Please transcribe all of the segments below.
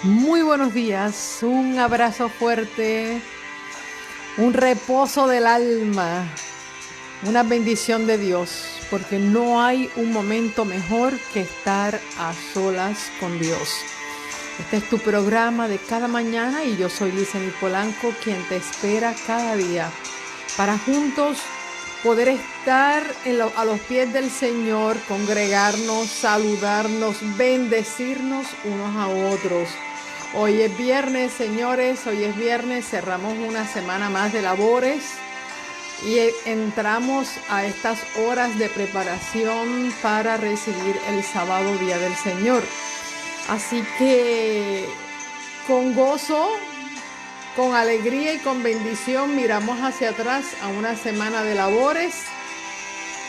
Muy buenos días, un abrazo fuerte, un reposo del alma, una bendición de Dios, porque no hay un momento mejor que estar a solas con Dios. Este es tu programa de cada mañana y yo soy Liceny Polanco, quien te espera cada día para juntos poder estar a los pies del Señor, congregarnos, saludarnos, bendecirnos unos a otros. Hoy es viernes, señores, hoy es viernes, cerramos una semana más de labores y entramos a estas horas de preparación para recibir el sábado, Día del Señor. Así que con gozo, con alegría y con bendición miramos hacia atrás a una semana de labores.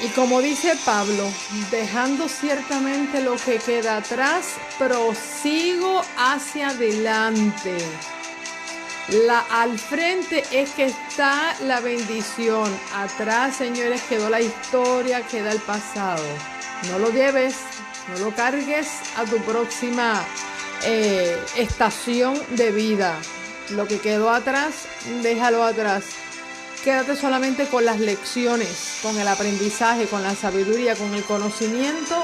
Y como dice Pablo, dejando ciertamente lo que queda atrás, prosigo hacia adelante. Al frente es que está la bendición. Atrás, señores, quedó la historia, queda el pasado. No lo lleves, no lo cargues a tu próxima estación de vida. Lo que quedó atrás, déjalo atrás. Quédate solamente con las lecciones, con el aprendizaje, con la sabiduría, con el conocimiento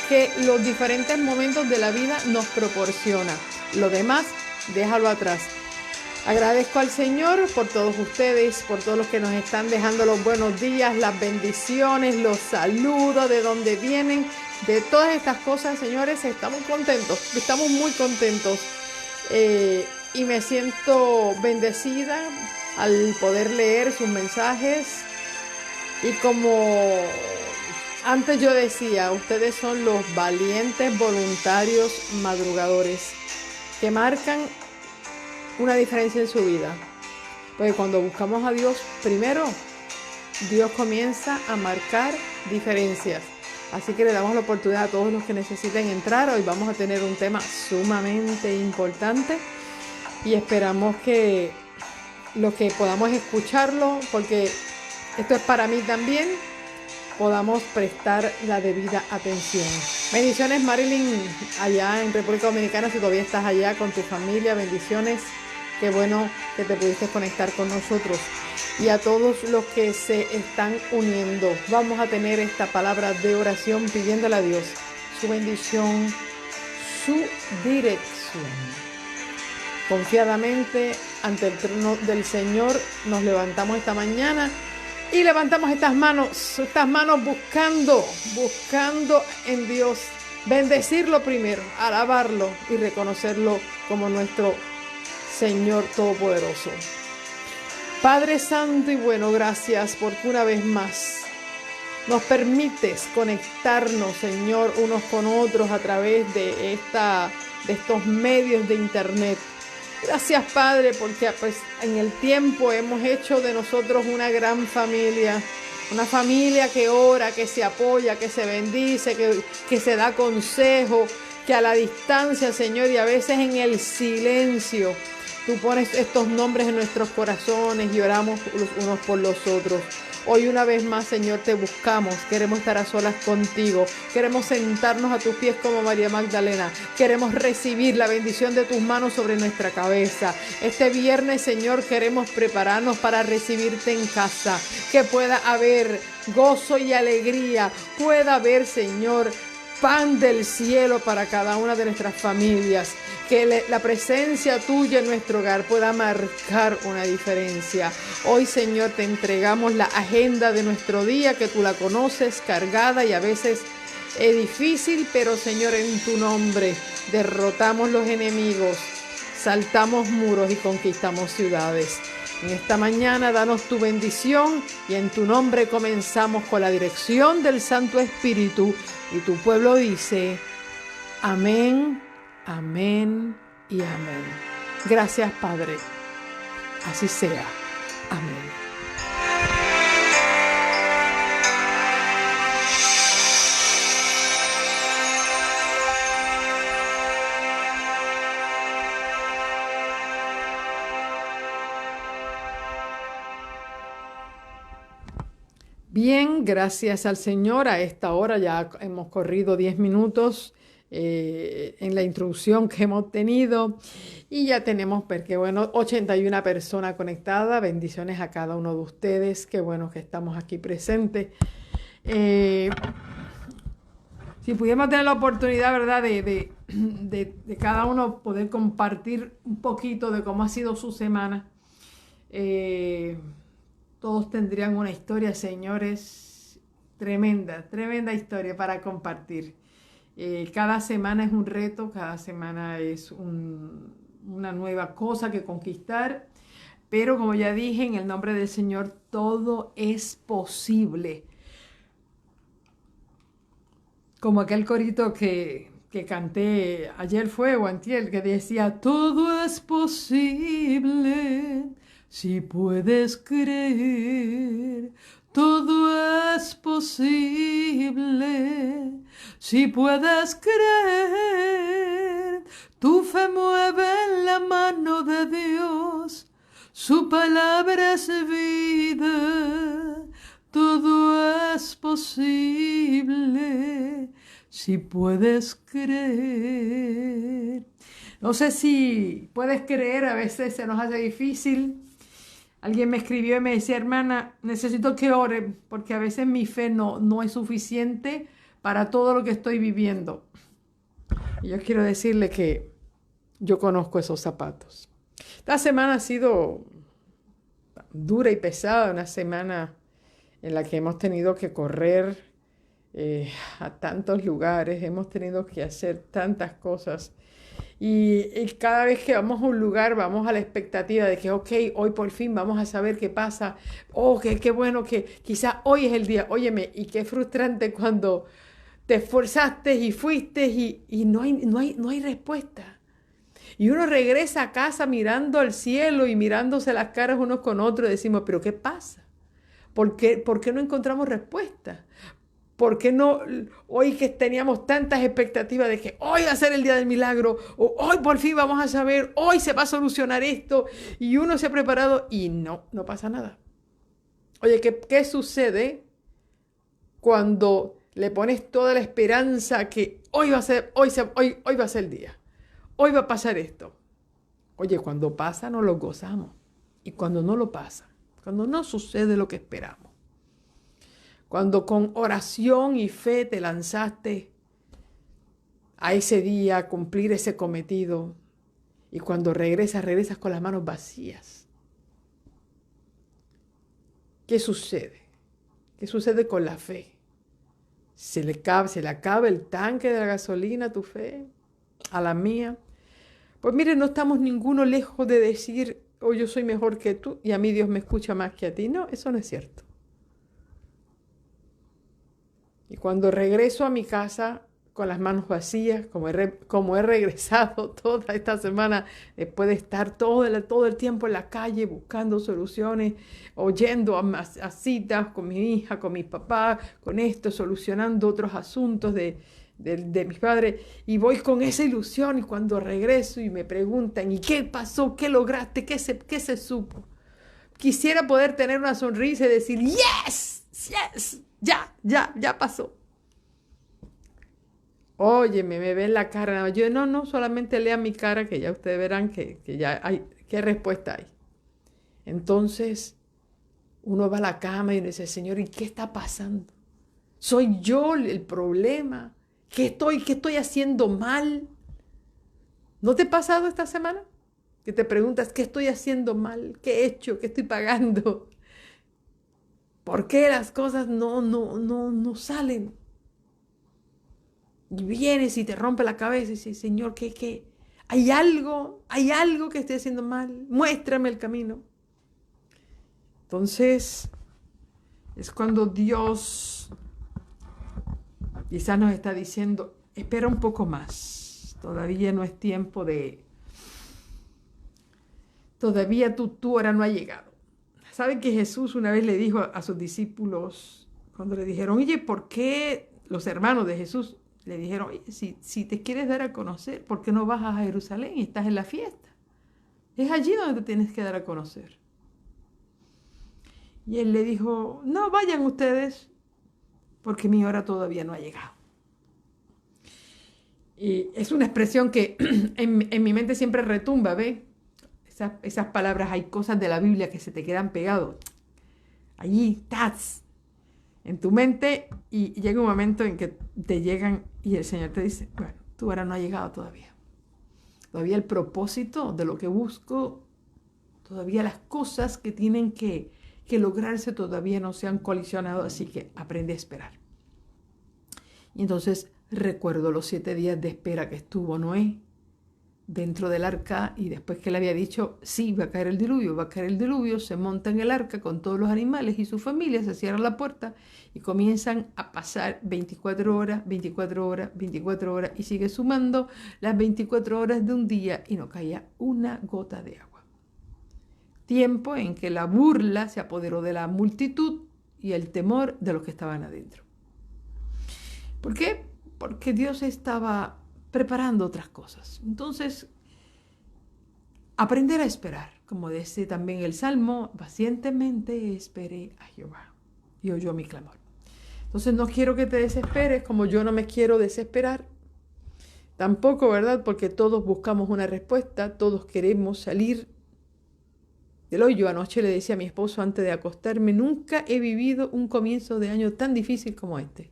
que los diferentes momentos de la vida nos proporciona. Lo demás, déjalo atrás. Agradezco al Señor por todos ustedes, por todos los que nos están dejando los buenos días, las bendiciones, los saludos, de dónde vienen, de todas estas cosas, señores. Estamos contentos, estamos muy contentos. Y me siento bendecida al poder leer sus mensajes. Y como antes yo decía, ustedes son los valientes voluntarios madrugadores que marcan una diferencia en su vida. Porque cuando buscamos a Dios, primero, Dios comienza a marcar diferencias. Así que le damos la oportunidad a todos los que necesiten entrar. Hoy vamos a tener un tema sumamente importante y esperamos que los que podamos escucharlo, porque esto es para mí también, podamos prestar la debida atención. Bendiciones, Marilyn, allá en República Dominicana, si todavía estás allá con tu familia, bendiciones. Qué bueno que te pudiste conectar con nosotros. Y a todos los que se están uniendo, vamos a tener esta palabra de oración pidiéndole a Dios su bendición, su dirección. Confiadamente ante el trono del Señor nos levantamos esta mañana y levantamos estas manos buscando en Dios, bendecirlo primero, alabarlo y reconocerlo como nuestro Señor Todopoderoso. Padre Santo y bueno, gracias porque una vez más nos permites conectarnos, Señor, unos con otros a través de estos medios de internet. Gracias, Padre, porque pues, en el tiempo hemos hecho de nosotros una gran familia. Una familia que ora, que se apoya, que se bendice, que se da consejo, que a la distancia, Señor, y a veces en el silencio, tú pones estos nombres en nuestros corazones y oramos los unos por los otros. Hoy una vez más, Señor, te buscamos. Queremos estar a solas contigo. Queremos sentarnos a tus pies como María Magdalena. Queremos recibir la bendición de tus manos sobre nuestra cabeza. Este viernes, Señor, queremos prepararnos para recibirte en casa. Que pueda haber gozo y alegría. Pueda haber, Señor, pan del cielo para cada una de nuestras familias. Que la presencia tuya en nuestro hogar pueda marcar una diferencia. Hoy, Señor, te entregamos la agenda de nuestro día, que tú la conoces, cargada y a veces difícil, pero, Señor, en tu nombre derrotamos los enemigos, saltamos muros y conquistamos ciudades. En esta mañana, danos tu bendición y en tu nombre comenzamos con la dirección del Santo Espíritu. Y tu pueblo dice, amén, amén y amén. Gracias, Padre. Así sea. Amén. Bien, gracias al Señor. A esta hora ya hemos corrido 10 minutos en la introducción que hemos tenido. Y ya tenemos, porque bueno, 81 personas conectadas. Bendiciones a cada uno de ustedes. Qué bueno que estamos aquí presentes. Si pudiéramos tener la oportunidad, ¿verdad?, de cada uno poder compartir un poquito de cómo ha sido su semana. Todos tendrían una historia, señores, tremenda, tremenda historia para compartir. Cada semana es un reto, cada semana es una nueva cosa que conquistar, pero como ya dije, en el nombre del Señor todo es posible. Como aquel corito que canté ayer fue o antier, que decía, todo es posible si puedes creer. Todo es posible si puedes creer. Tu fe mueve en la mano de Dios, su palabra es vida. Todo es posible si puedes creer. No sé si puedes creer, a veces se nos hace difícil. Alguien me escribió y me decía, hermana, necesito que ore porque a veces mi fe no es suficiente para todo lo que estoy viviendo. Y yo quiero decirle que yo conozco esos zapatos. Esta semana ha sido dura y pesada, una semana en la que hemos tenido que correr a tantos lugares, hemos tenido que hacer tantas cosas. Y cada vez que vamos a un lugar, vamos a la expectativa de que, ok, hoy por fin vamos a saber qué pasa. Oh, qué bueno que quizás hoy es el día. Óyeme, y qué frustrante cuando te esforzaste y fuiste y no hay respuesta. Y uno regresa a casa mirando al cielo y mirándose las caras unos con otros y decimos, pero ¿qué pasa? ¿Por qué no encontramos respuesta? ¿Por qué no hoy que teníamos tantas expectativas de que hoy va a ser el día del milagro, o hoy por fin vamos a saber, hoy se va a solucionar esto, y uno se ha preparado y no pasa nada? Oye, ¿qué sucede cuando le pones toda la esperanza que hoy va a ser el día, hoy va a pasar esto? Oye, cuando pasa no lo gozamos, y cuando no lo pasa, cuando no sucede lo que esperamos, cuando con oración y fe te lanzaste a ese día a cumplir ese cometido, y cuando regresas con las manos vacías, ¿qué sucede? ¿Qué sucede con la fe? ¿Se le acaba el tanque de la gasolina a tu fe? ¿A la mía? Pues mire, no estamos ninguno lejos de decir, oh, yo soy mejor que tú y a mí Dios me escucha más que a ti. No, eso no es cierto. Y cuando regreso a mi casa con las manos vacías, como he regresado toda esta semana, después de estar todo el tiempo en la calle buscando soluciones, oyendo a citas con mi hija, con mi papá, con esto, solucionando otros asuntos de mis padres, y voy con esa ilusión, y cuando regreso y me preguntan, ¿y qué pasó? ¿Qué lograste? ¿Qué se supo? Quisiera poder tener una sonrisa y decir, yes, yes. Ya pasó. Óyeme, me ven la cara. Yo no, solamente lean mi cara que ya ustedes verán que ya hay, qué respuesta hay. Entonces, uno va a la cama y uno dice, Señor, ¿y qué está pasando? ¿Soy yo el problema? ¿Qué estoy haciendo mal? ¿No te ha pasado esta semana? Que te preguntas, ¿qué estoy haciendo mal? ¿Qué he hecho? ¿Qué estoy pagando? ¿Por qué las cosas no salen? Y vienes y te rompe la cabeza y dices, Señor, ¿qué? ¿Hay algo que estoy haciendo mal? Muéstrame el camino. Entonces, es cuando Dios quizás nos está diciendo, espera un poco más. Todavía no es tiempo todavía tu hora no ha llegado. ¿Saben que Jesús una vez le dijo a sus discípulos, cuando le dijeron, oye, ¿por qué los hermanos de Jesús le dijeron, oye, si te quieres dar a conocer, ¿por qué no vas a Jerusalén y estás en la fiesta? Es allí donde te tienes que dar a conocer. Y él le dijo, no, vayan ustedes, porque mi hora todavía no ha llegado. Y es una expresión que en mi mente siempre retumba, ¿ve? Esas palabras, hay cosas de la Biblia que se te quedan pegados. Allí, tats, en tu mente, y llega un momento en que te llegan y el Señor te dice, bueno, tú ahora no has llegado todavía. Todavía el propósito de lo que busco, todavía las cosas que tienen que lograrse todavía no se han colisionado, así que aprende a esperar. Y entonces recuerdo los 7 días de espera que estuvo Noé dentro del arca, y después que le había dicho, sí, va a caer el diluvio, se monta en el arca con todos los animales y su familia, se cierra la puerta y comienzan a pasar 24 horas, 24 horas, 24 horas, y sigue sumando las 24 horas de un día y no caía una gota de agua. Tiempo en que la burla se apoderó de la multitud y el temor de los que estaban adentro. ¿Por qué? Porque Dios estaba preparando otras cosas. Entonces, aprender a esperar, como dice también el Salmo, pacientemente esperé a Jehová y oyó mi clamor. Entonces no quiero que te desesperes, como yo no me quiero desesperar. Tampoco, ¿verdad? Porque todos buscamos una respuesta, todos queremos salir del hoyo. Anoche le decía a mi esposo antes de acostarme, nunca he vivido un comienzo de año tan difícil como este.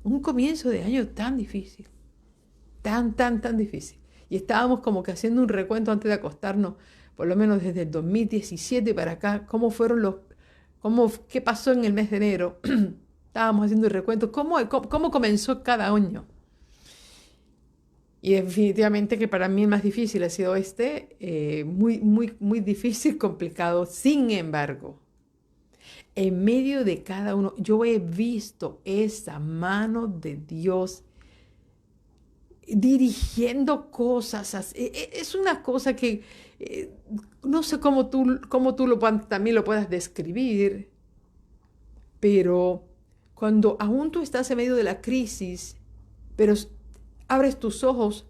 Un comienzo de año tan difícil. Tan difícil. Y estábamos como que haciendo un recuento antes de acostarnos, por lo menos desde el 2017 para acá, qué pasó en el mes de enero. Estábamos haciendo el recuento, cómo comenzó cada año. Y definitivamente que para mí el más difícil ha sido muy difícil, complicado. Sin embargo, en medio de cada uno, yo he visto esa mano de Dios dirigiendo cosas. Es una cosa que no sé cómo tú también lo puedas describir, pero cuando aún tú estás en medio de la crisis, pero abres tus ojos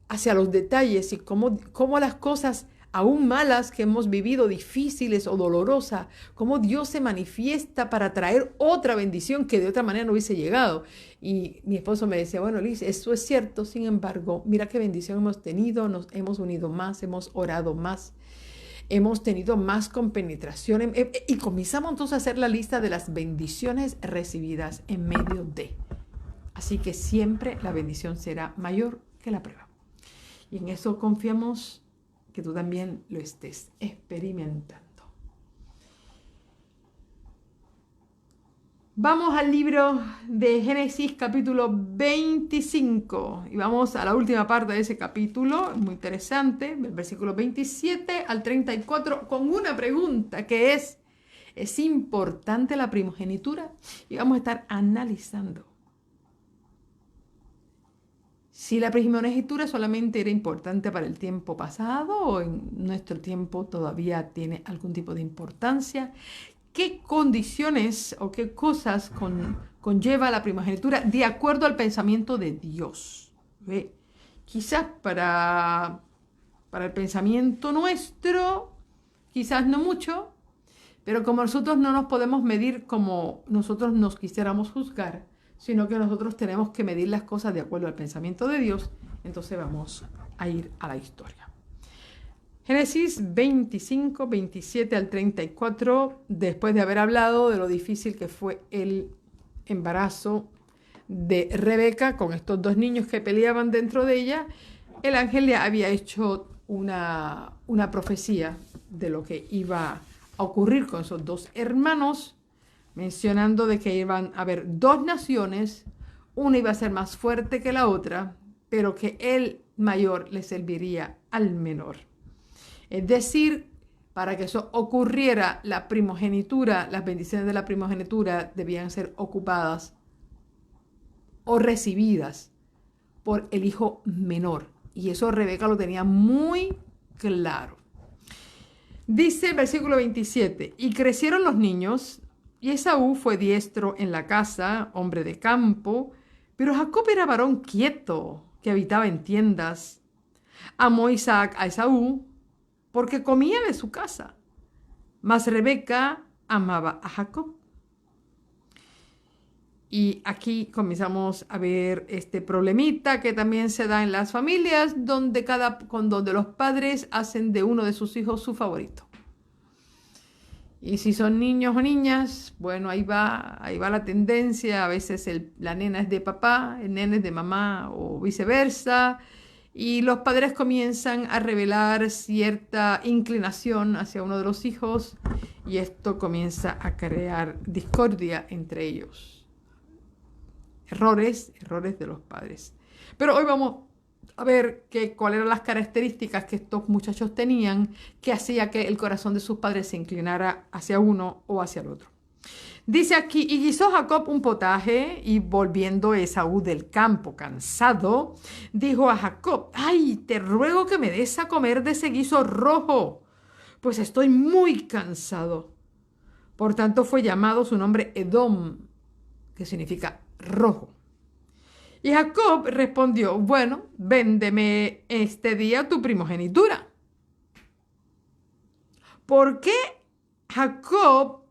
hacia los detalles y cómo las cosas aún malas que hemos vivido, difíciles o dolorosas, cómo Dios se manifiesta para traer otra bendición que de otra manera no hubiese llegado. Y mi esposo me decía, bueno, Liz, eso es cierto, sin embargo, mira qué bendición hemos tenido, nos hemos unido más, hemos orado más, hemos tenido más compenetración. Y comenzamos entonces a hacer la lista de las bendiciones recibidas en medio de. Así que siempre la bendición será mayor que la prueba. Y en eso confiamos que tú también lo estés experimentando. Vamos al libro de Génesis capítulo 25 y vamos a la última parte de ese capítulo, muy interesante, del versículo 27 al 34, con una pregunta que ¿es importante la primogenitura? Y vamos a estar analizando si la primogenitura solamente era importante para el tiempo pasado o en nuestro tiempo todavía tiene algún tipo de importancia. ¿Qué condiciones o qué cosas conlleva la primogenitura de acuerdo al pensamiento de Dios? ¿Ve? Quizás para el pensamiento nuestro, quizás no mucho, pero como nosotros no nos podemos medir como nosotros nos quisiéramos juzgar, sino que nosotros tenemos que medir las cosas de acuerdo al pensamiento de Dios, entonces vamos a ir a la historia. Génesis 25, 27 al 34, después de haber hablado de lo difícil que fue el embarazo de Rebeca con estos 2 niños que peleaban dentro de ella, el ángel le había hecho una profecía de lo que iba a ocurrir con esos 2 hermanos, mencionando de que iban a haber 2 naciones, una iba a ser más fuerte que la otra, pero que el mayor le serviría al menor. Es decir, para que eso ocurriera, la primogenitura, las bendiciones de la primogenitura debían ser ocupadas o recibidas por el hijo menor. Y eso Rebeca lo tenía muy claro. Dice el versículo 27, y crecieron los niños, y Esaú fue diestro en la casa, hombre de campo, pero Jacob era varón quieto, que habitaba en tiendas. Amó Isaac a Esaú, porque comía de su casa, mas Rebeca amaba a Jacob. Y aquí comenzamos a ver este problemita que también se da en las familias donde los padres hacen de uno de sus hijos su favorito. Y si son niños o niñas, bueno, ahí va la tendencia. A veces la nena es de papá, el nene es de mamá o viceversa. Y los padres comienzan a revelar cierta inclinación hacia uno de los hijos y esto comienza a crear discordia entre ellos. Errores de los padres. Pero hoy vamos a ver cuáles eran las características que estos muchachos tenían que hacía que el corazón de sus padres se inclinara hacia uno o hacia el otro. Dice aquí, y guisó Jacob un potaje, y volviendo Esaú del campo cansado, dijo a Jacob, ay, te ruego que me des a comer de ese guiso rojo, pues estoy muy cansado. Por tanto fue llamado su nombre Edom, que significa rojo. Y Jacob respondió, bueno, véndeme este día tu primogenitura. ¿Por qué Jacob,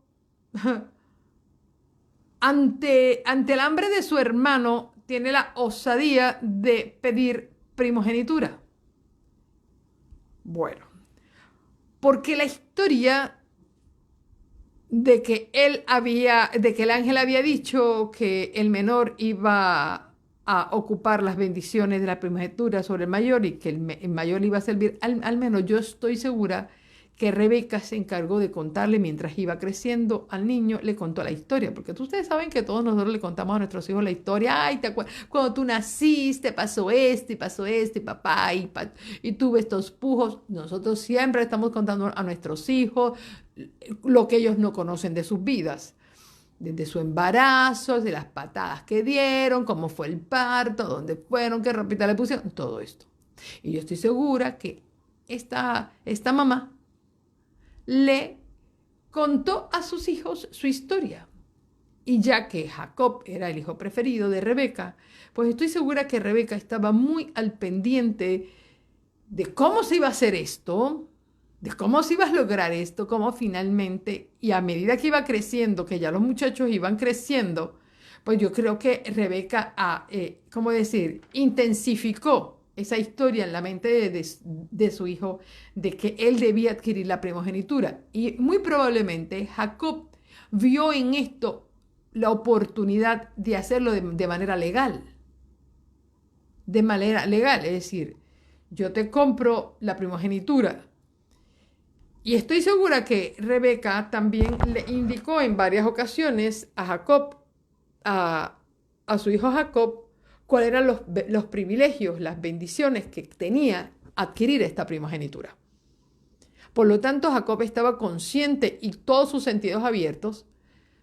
ante el hambre de su hermano, tiene la osadía de pedir primogenitura? Bueno, porque la historia de que el ángel había dicho que el menor iba a ocupar las bendiciones de la primogenitura sobre el mayor y que el mayor iba a servir, al menos yo estoy segura que Rebeca se encargó de contarle mientras iba creciendo al niño, le contó la historia, porque ustedes saben que todos nosotros le contamos a nuestros hijos la historia, ay, ¿te acuerdas? Cuando tú naciste pasó esto y papá, y tuve estos pujos. Nosotros siempre estamos contando a nuestros hijos lo que ellos no conocen de sus vidas, desde su embarazo, de las patadas que dieron, cómo fue el parto, dónde fueron, qué ropita le pusieron, todo esto. Y yo estoy segura que esta mamá le contó a sus hijos su historia. Y ya que Jacob era el hijo preferido de Rebeca, pues estoy segura que Rebeca estaba muy al pendiente de cómo se iba a hacer esto, de cómo se iba a lograr esto, cómo finalmente, y a medida que iba creciendo, que ya los muchachos iban creciendo, pues yo creo que Rebeca, ¿cómo decir?, intensificó esa historia en la mente de su hijo, de que él debía adquirir la primogenitura. Y muy probablemente Jacob vio en esto la oportunidad de hacerlo de manera legal. De manera legal, es decir, yo te compro la primogenitura. Y estoy segura que Rebeca también le indicó en varias ocasiones a Jacob, a su hijo Jacob, cuáles eran los privilegios, las bendiciones que tenía adquirir esta primogenitura. Por lo tanto, Jacob estaba consciente y todos sus sentidos abiertos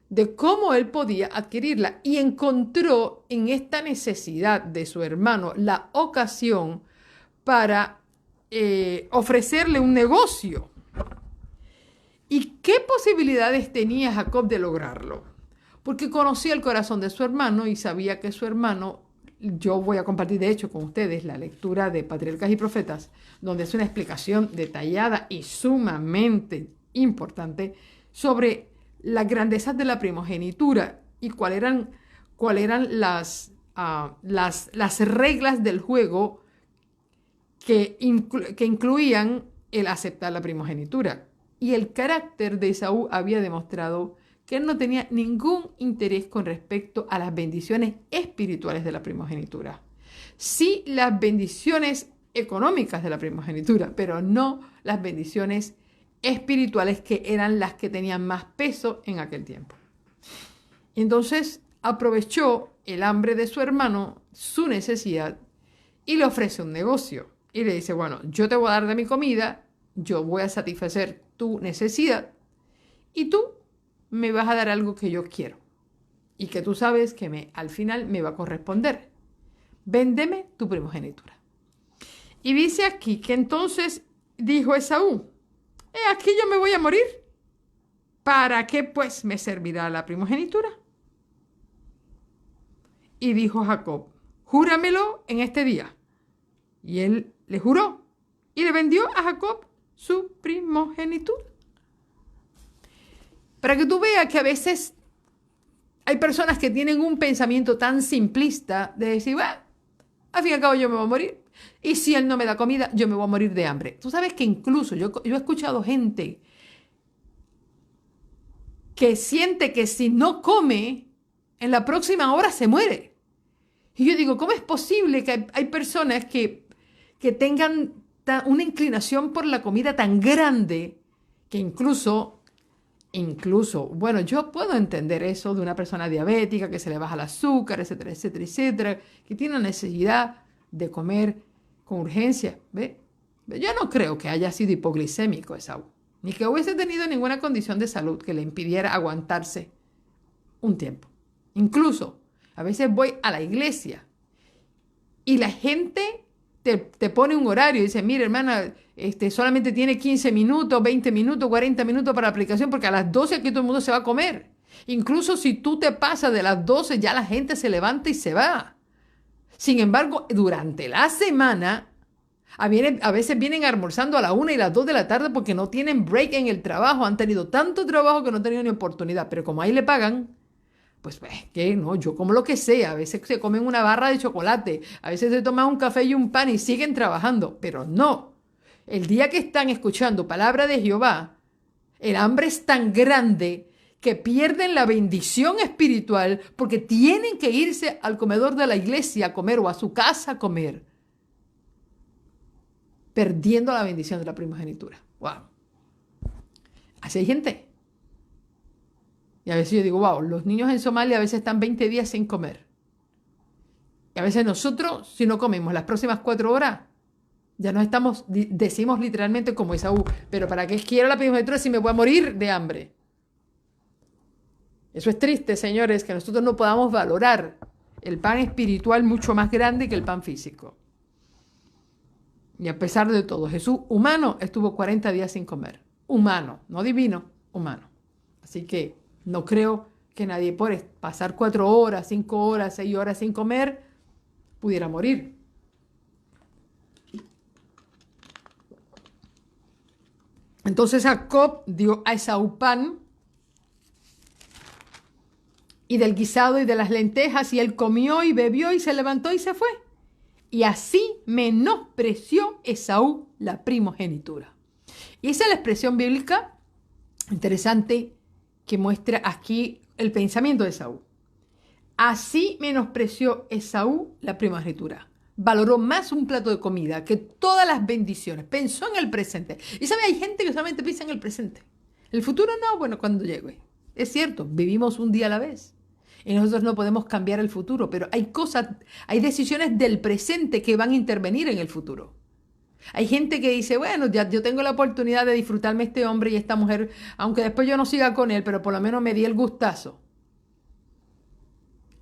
de cómo él podía adquirirla y encontró en esta necesidad de su hermano la ocasión para ofrecerle un negocio. ¿Y qué posibilidades tenía Jacob de lograrlo? Porque conocía el corazón de su hermano y sabía que su hermano, yo voy a compartir de hecho con ustedes la lectura de Patriarcas y Profetas, donde es una explicación detallada y sumamente importante sobre las grandezas de la primogenitura y cuáles eran las reglas del juego que incluían el aceptar la primogenitura. Y el carácter de Esaú había demostrado que él no tenía ningún interés con respecto a las bendiciones espirituales de la primogenitura. Sí, las bendiciones económicas de la primogenitura, pero no las bendiciones espirituales que eran las que tenían más peso en aquel tiempo. Entonces aprovechó el hambre de su hermano, su necesidad, y le ofrece un negocio. Y le dice, bueno, yo te voy a dar de mi comida, yo voy a satisfacer tu necesidad y tú me vas a dar algo que yo quiero y que tú sabes que al final me va a corresponder. Véndeme tu primogenitura. Y dice aquí que entonces dijo Esaú, aquí yo me voy a morir. ¿Para qué pues me servirá la primogenitura? Y dijo Jacob, júramelo en este día. Y él le juró y le vendió a Jacob su primogenitura. Para que tú veas que a veces hay personas que tienen un pensamiento tan simplista de decir, bueno, al fin y al cabo yo me voy a morir. Y si él no me da comida, yo me voy a morir de hambre. Tú sabes que incluso yo he escuchado gente que siente que si no come, en la próxima hora se muere. Y yo digo, ¿cómo es posible que hay personas que tengan una inclinación por la comida tan grande que incluso, bueno, yo puedo entender eso de una persona diabética que se le baja el azúcar, etcétera, etcétera, etcétera, que tiene una necesidad de comer con urgencia, ¿ve? Yo no creo que haya sido hipoglicémico Esaú, ni que hubiese tenido ninguna condición de salud que le impidiera aguantarse un tiempo. Incluso, a veces voy a la iglesia y la gente te pone un horario y dice, mira, hermana, solamente tiene 15 minutos, 20 minutos, 40 minutos para la aplicación porque a las 12 aquí todo el mundo se va a comer. Incluso si tú te pasas de las 12, ya la gente se levanta y se va. Sin embargo, durante la semana, a veces vienen almorzando a la 1 y las 2 de la tarde porque no tienen break en el trabajo. Han tenido tanto trabajo que no han tenido ni oportunidad. Pero como ahí le pagan, pues, ¿qué? No, yo como lo que sea. A veces se comen una barra de chocolate, a veces se toman un café y un pan y siguen trabajando. Pero no. El día que están escuchando palabra de Jehová, el hambre es tan grande que pierden la bendición espiritual porque tienen que irse al comedor de la iglesia a comer o a su casa a comer, perdiendo la bendición de la primogenitura. ¡Wow! Así hay gente. Y a veces yo digo, wow, los niños en Somalia a veces están 20 días sin comer. Y a veces nosotros, si no comemos las próximas 4 horas, ya nos decimos literalmente como Esaú, pero ¿para qué quiero la primogenitura si me voy a morir de hambre? Eso es triste, señores, que nosotros no podamos valorar el pan espiritual mucho más grande que el pan físico. Y a pesar de todo, Jesús, humano, estuvo 40 días sin comer. Humano, no divino, humano. Así que no creo que nadie por pasar 4 horas, 5 horas, 6 horas sin comer pudiera morir. Entonces Jacob dio a Esaú pan y del guisado y de las lentejas, y él comió y bebió y se levantó y se fue. Y así menospreció Esaú la primogenitura. Y esa es la expresión bíblica interesante que muestra aquí el pensamiento de Esaú. Así menospreció Esaú la primogenitura. Valoró más un plato de comida que todas las bendiciones. Pensó en el presente. Y sabe, hay gente que solamente piensa en el presente. El futuro no, bueno, cuando llegue. Es cierto, vivimos un día a la vez. Y nosotros no podemos cambiar el futuro, pero hay decisiones del presente que van a intervenir en el futuro. Hay gente que dice, bueno, ya yo tengo la oportunidad de disfrutarme este hombre y esta mujer, aunque después yo no siga con él, pero por lo menos me di el gustazo.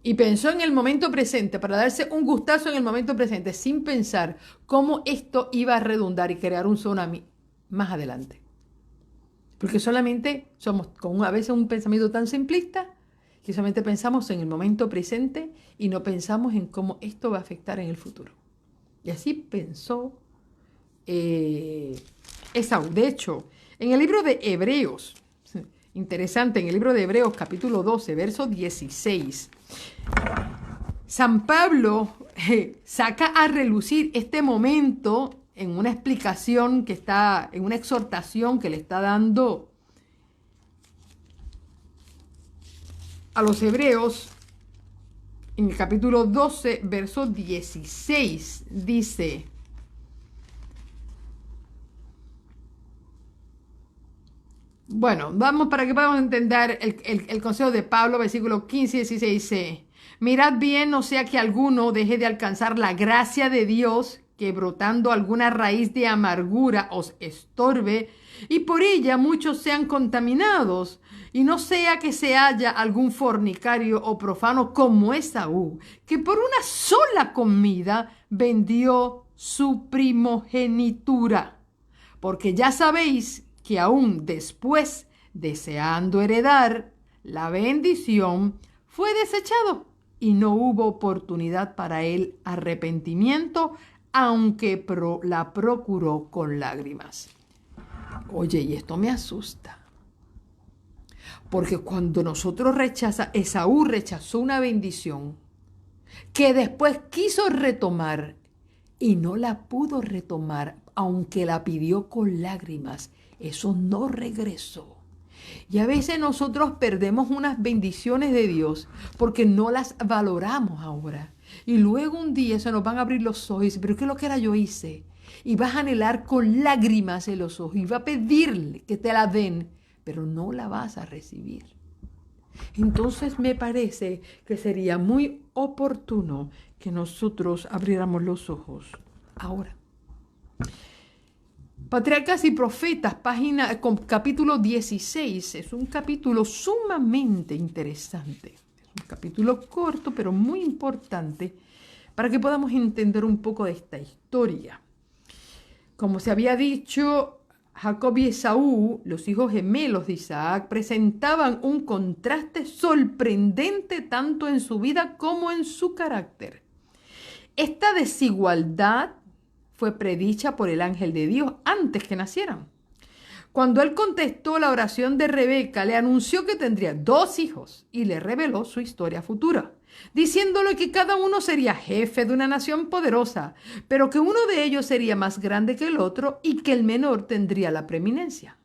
Y pensó en el momento presente, para darse un gustazo en el momento presente, sin pensar cómo esto iba a redundar y crear un tsunami más adelante. Porque solamente somos con a veces un pensamiento tan simplista que solamente pensamos en el momento presente y no pensamos en cómo esto va a afectar en el futuro. Y así pensó Esaú. De hecho, en el libro de Hebreos, interesante, en el libro de Hebreos capítulo 12, verso 16, San Pablo saca a relucir este momento en una explicación que está, en una exhortación que le está dando a los hebreos. En el capítulo 12, verso 16, dice: bueno, vamos para que podamos entender el consejo de Pablo, versículo 15 y 16 dice: mirad bien, no sea que alguno deje de alcanzar la gracia de Dios, que brotando alguna raíz de amargura os estorbe, y por ella muchos sean contaminados, y no sea que se haya algún fornicario o profano como Esaú, que por una sola comida vendió su primogenitura. Porque ya sabéis que aún después, deseando heredar la bendición, fue desechado y no hubo oportunidad para él arrepentimiento, aunque la procuró con lágrimas. Oye, y esto me asusta. Porque cuando Esaú rechazó una bendición que después quiso retomar y no la pudo retomar, aunque la pidió con lágrimas, eso no regresó. Y a veces nosotros perdemos unas bendiciones de Dios porque no las valoramos ahora. Y luego un día se nos van a abrir los ojos y dice, pero ¿qué es lo que era yo hice? Y vas a anhelar con lágrimas en los ojos y vas a pedirle que te la den, pero no la vas a recibir. Entonces me parece que sería muy oportuno que nosotros abriéramos los ojos ahora. Patriarcas y Profetas, capítulo 16, es un capítulo sumamente interesante. Es un capítulo corto, pero muy importante para que podamos entender un poco de esta historia. Como se había dicho, Jacob y Esaú, los hijos gemelos de Isaac, presentaban un contraste sorprendente tanto en su vida como en su carácter. Esta desigualdad fue predicha por el ángel de Dios antes que nacieran. Cuando él contestó la oración de Rebeca, le anunció que tendría 2 hijos y le reveló su historia futura, diciéndole que cada uno sería jefe de una nación poderosa, pero que uno de ellos sería más grande que el otro y que el menor tendría la preeminencia.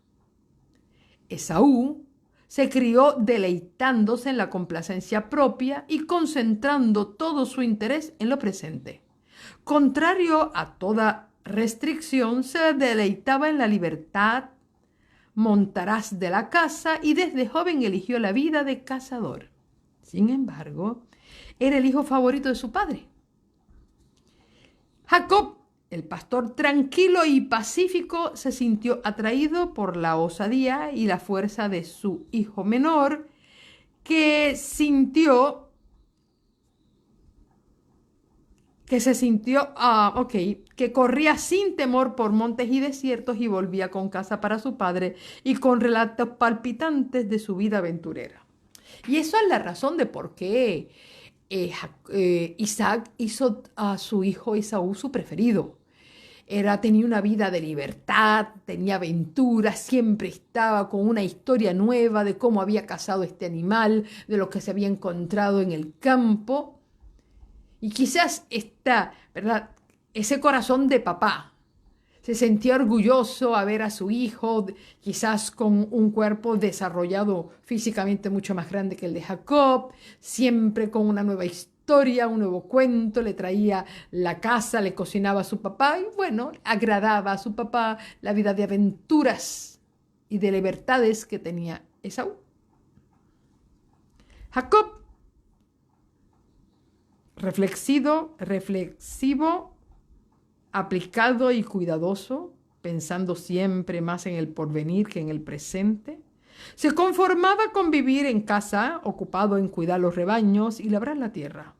Esaú se crió deleitándose en la complacencia propia y concentrando todo su interés en lo presente. Contrario a toda restricción, se deleitaba en la libertad, montaraz de la caza, y desde joven eligió la vida de cazador. Sin embargo, era el hijo favorito de su padre. Jacob, el pastor tranquilo y pacífico, se sintió atraído por la osadía y la fuerza de su hijo menor, que corría sin temor por montes y desiertos y volvía con caza para su padre y con relatos palpitantes de su vida aventurera. Y eso es la razón de por qué Isaac hizo a su hijo Esaú su preferido. Tenía una vida de libertad, tenía aventuras, siempre estaba con una historia nueva de cómo había cazado este animal, de lo que se había encontrado en el campo. Y quizás ¿verdad? Ese corazón de papá se sentía orgulloso a ver a su hijo, quizás con un cuerpo desarrollado físicamente mucho más grande que el de Jacob, siempre con una nueva historia, un nuevo cuento, le traía la casa, le cocinaba a su papá y bueno, agradaba a su papá la vida de aventuras y de libertades que tenía Esaú. Jacob, reflexivo, aplicado y cuidadoso, pensando siempre más en el porvenir que en el presente, se conformaba con vivir en casa, ocupado en cuidar los rebaños y labrar la tierra.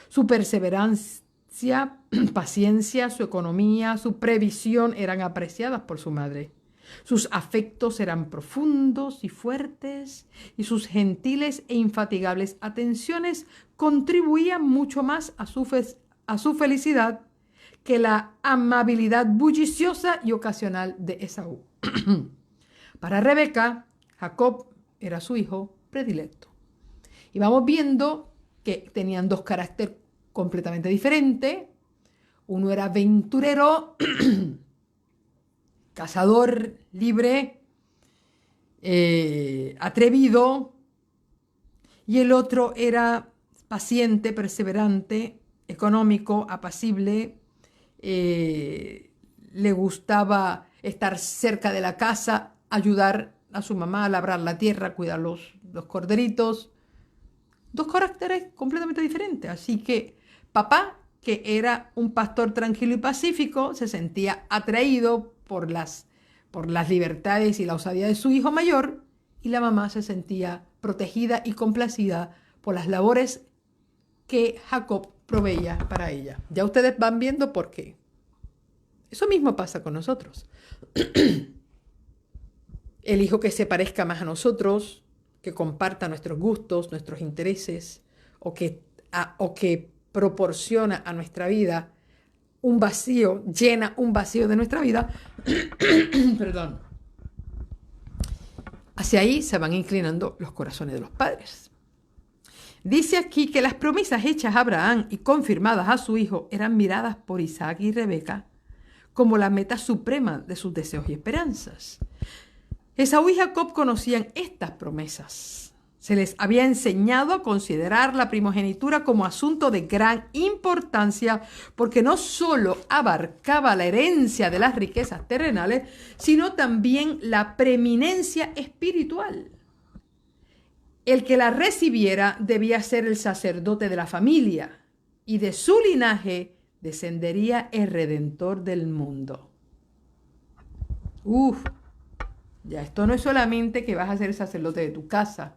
Su perseverancia, paciencia, su economía, su previsión eran apreciadas por su madre. Sus afectos eran profundos y fuertes, y sus gentiles e infatigables atenciones contribuían mucho más a su felicidad que la amabilidad bulliciosa y ocasional de Esaú. Para Rebeca, Jacob era su hijo predilecto. Y vamos viendo que tenían 2 caracteres completamente diferentes. Uno era aventurero, cazador libre, atrevido, y el otro era paciente, perseverante, económico, apacible, le gustaba estar cerca de la casa, ayudar a su mamá a labrar la tierra, cuidar los corderitos. 2 caracteres completamente diferentes. Así que papá, que era un pastor tranquilo y pacífico, se sentía atraído por las libertades y la osadía de su hijo mayor, y la mamá se sentía protegida y complacida por las labores que Jacob proveía para ella. Ya ustedes van viendo por qué. Eso mismo pasa con nosotros. El hijo que se parezca más a nosotros, que comparta nuestros gustos, nuestros intereses, o que proporciona a nuestra vida un vacío, llena un vacío de nuestra vida, perdón, Hacia ahí se van inclinando los corazones de los padres. Dice aquí que las promesas hechas a Abraham y confirmadas a su hijo eran miradas por Isaac y Rebeca como la meta suprema de sus deseos y esperanzas. Esaú y Jacob conocían estas promesas. Se les había enseñado a considerar la primogenitura como asunto de gran importancia porque no solo abarcaba la herencia de las riquezas terrenales, sino también la preeminencia espiritual. El que la recibiera debía ser el sacerdote de la familia y de su linaje descendería el Redentor del mundo. Ya esto no es solamente que vas a ser el sacerdote de tu casa,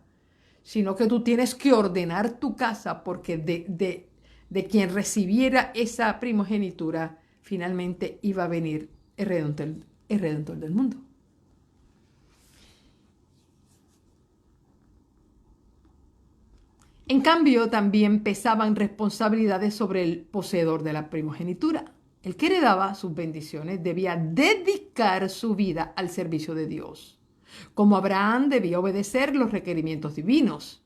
sino que tú tienes que ordenar tu casa porque de quien recibiera esa primogenitura finalmente iba a venir el Redentor del mundo. En cambio, también pesaban responsabilidades sobre el poseedor de la primogenitura. El que heredaba sus bendiciones debía dedicar su vida al servicio de Dios. Como Abraham debía obedecer los requerimientos divinos.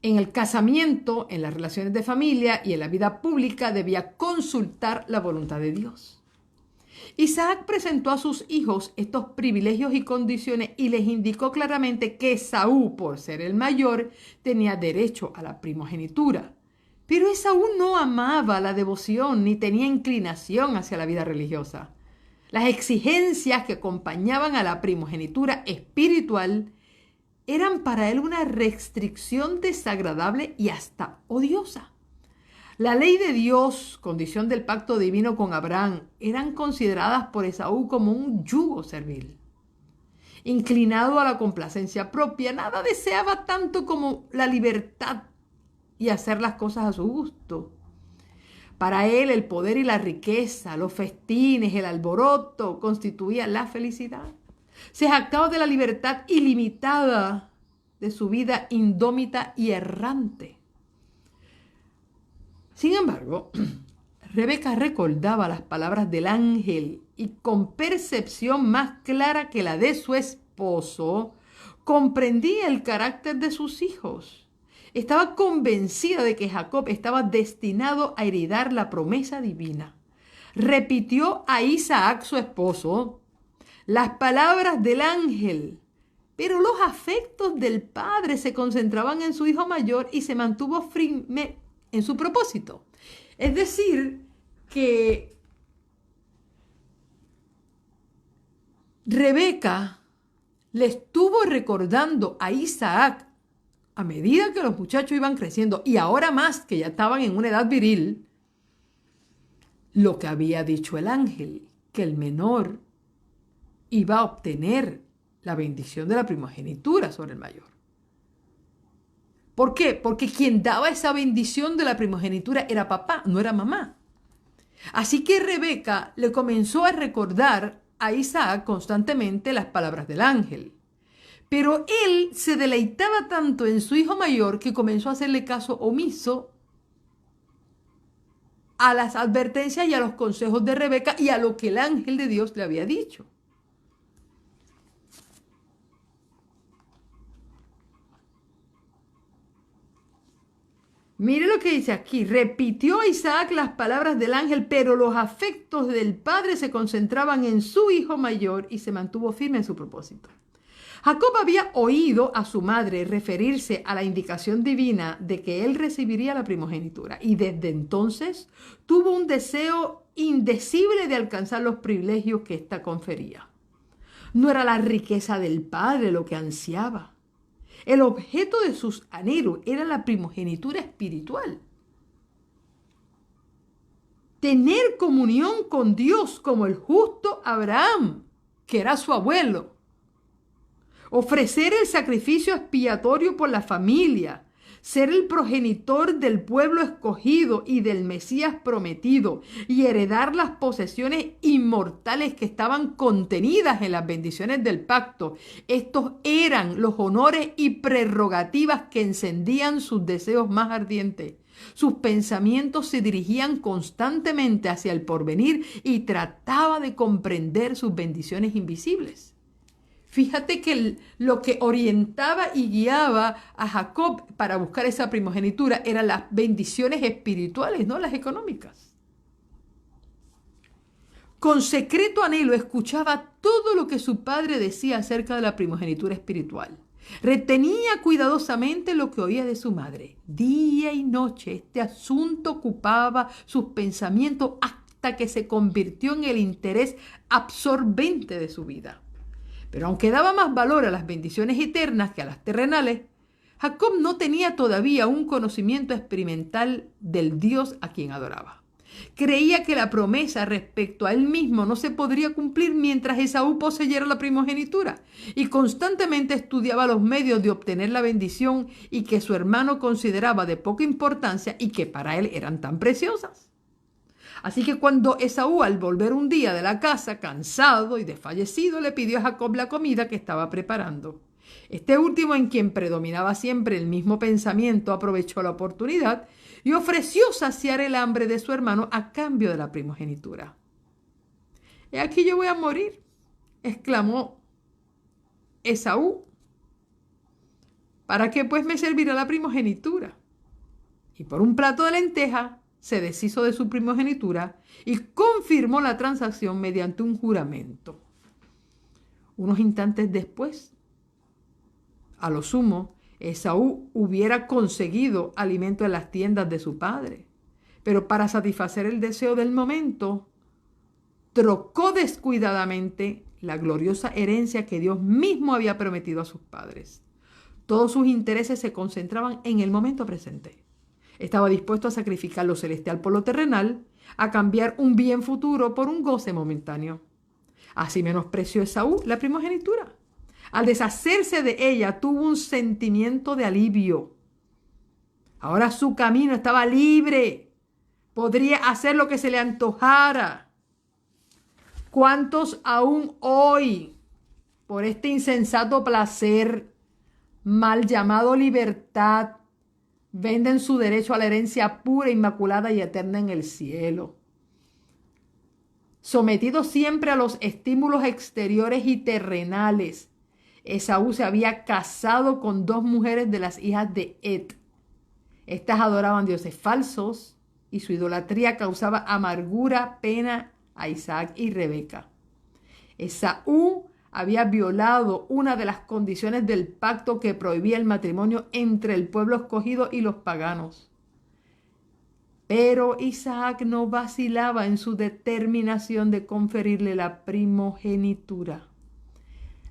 En el casamiento, en las relaciones de familia y en la vida pública debía consultar la voluntad de Dios. Isaac presentó a sus hijos estos privilegios y condiciones y les indicó claramente que Esaú, por ser el mayor, tenía derecho a la primogenitura. Pero Esaú no amaba la devoción ni tenía inclinación hacia la vida religiosa. Las exigencias que acompañaban a la primogenitura espiritual eran para él una restricción desagradable y hasta odiosa. La ley de Dios, condición del pacto divino con Abraham, eran consideradas por Esaú como un yugo servil. Inclinado a la complacencia propia, nada deseaba tanto como la libertad y hacer las cosas a su gusto. Para él el poder y la riqueza, los festines, el alboroto constituían la felicidad. Se jactaba de la libertad ilimitada de su vida indómita y errante. Sin embargo, Rebeca recordaba las palabras del ángel y con percepción más clara que la de su esposo, comprendía el carácter de sus hijos. Estaba convencida de que Jacob estaba destinado a heredar la promesa divina. Repitió a Isaac, su esposo, las palabras del ángel, pero los afectos del padre se concentraban en su hijo mayor y se mantuvo firme en su propósito. Es decir, que Rebeca le estuvo recordando a Isaac a medida que los muchachos iban creciendo y ahora más que ya estaban en una edad viril, lo que había dicho el ángel, que el menor iba a obtener la bendición de la primogenitura sobre el mayor. ¿Por qué? Porque quien daba esa bendición de la primogenitura era papá, no era mamá. Así que Rebeca le comenzó a recordar a Isaac constantemente las palabras del ángel. Pero él se deleitaba tanto en su hijo mayor que comenzó a hacerle caso omiso a las advertencias y a los consejos de Rebeca y a lo que el ángel de Dios le había dicho. Mire lo que dice aquí. Repitió Isaac las palabras del ángel, pero los afectos del padre se concentraban en su hijo mayor y se mantuvo firme en su propósito. Jacob había oído a su madre referirse a la indicación divina de que él recibiría la primogenitura y desde entonces tuvo un deseo indecible de alcanzar los privilegios que ésta confería. No era la riqueza del padre lo que ansiaba. El objeto de sus anhelos era la primogenitura espiritual. Tener comunión con Dios como el justo Abraham, que era su abuelo. Ofrecer el sacrificio expiatorio por la familia. Ser el progenitor del pueblo escogido y del Mesías prometido. Y heredar las posesiones inmortales que estaban contenidas en las bendiciones del pacto. Estos eran los honores y prerrogativas que encendían sus deseos más ardientes. Sus pensamientos se dirigían constantemente hacia el porvenir y trataba de comprender sus bendiciones invisibles. Fíjate que lo que orientaba y guiaba a Jacob para buscar esa primogenitura eran las bendiciones espirituales, no las económicas. Con secreto anhelo escuchaba todo lo que su padre decía acerca de la primogenitura espiritual. Retenía cuidadosamente lo que oía de su madre. Día y noche este asunto ocupaba sus pensamientos hasta que se convirtió en el interés absorbente de su vida. Pero aunque daba más valor a las bendiciones eternas que a las terrenales, Jacob no tenía todavía un conocimiento experimental del Dios a quien adoraba. Creía que la promesa respecto a él mismo no se podría cumplir mientras Esaú poseyera la primogenitura, y constantemente estudiaba los medios de obtener la bendición y que su hermano consideraba de poca importancia y que para él eran tan preciosas. Así que cuando Esaú, al volver un día de la casa, cansado y desfallecido, le pidió a Jacob la comida que estaba preparando. Este último, en quien predominaba siempre el mismo pensamiento, aprovechó la oportunidad y ofreció saciar el hambre de su hermano a cambio de la primogenitura. «He aquí yo voy a morir», exclamó Esaú. «¿Para qué pues me servirá la primogenitura?». Y por un plato de lenteja se deshizo de su primogenitura y confirmó la transacción mediante un juramento. Unos instantes después, a lo sumo, Esaú hubiera conseguido alimento en las tiendas de su padre, pero para satisfacer el deseo del momento, trocó descuidadamente la gloriosa herencia que Dios mismo había prometido a sus padres. Todos sus intereses se concentraban en el momento presente. Estaba dispuesto a sacrificar lo celestial por lo terrenal, a cambiar un bien futuro por un goce momentáneo. Así menospreció Esaú la primogenitura. Al deshacerse de ella, tuvo un sentimiento de alivio. Ahora su camino estaba libre. Podría hacer lo que se le antojara. ¿Cuántos aún hoy, por este insensato placer, mal llamado libertad, venden su derecho a la herencia pura, inmaculada y eterna en el cielo? Sometido siempre a los estímulos exteriores y terrenales, Esaú se había casado con 2 mujeres de las hijas de Het. Estas adoraban dioses falsos y su idolatría causaba amargura, pena a Isaac y Rebeca. Esaú había violado una de las condiciones del pacto que prohibía el matrimonio entre el pueblo escogido y los paganos. Pero Isaac no vacilaba en su determinación de conferirle la primogenitura.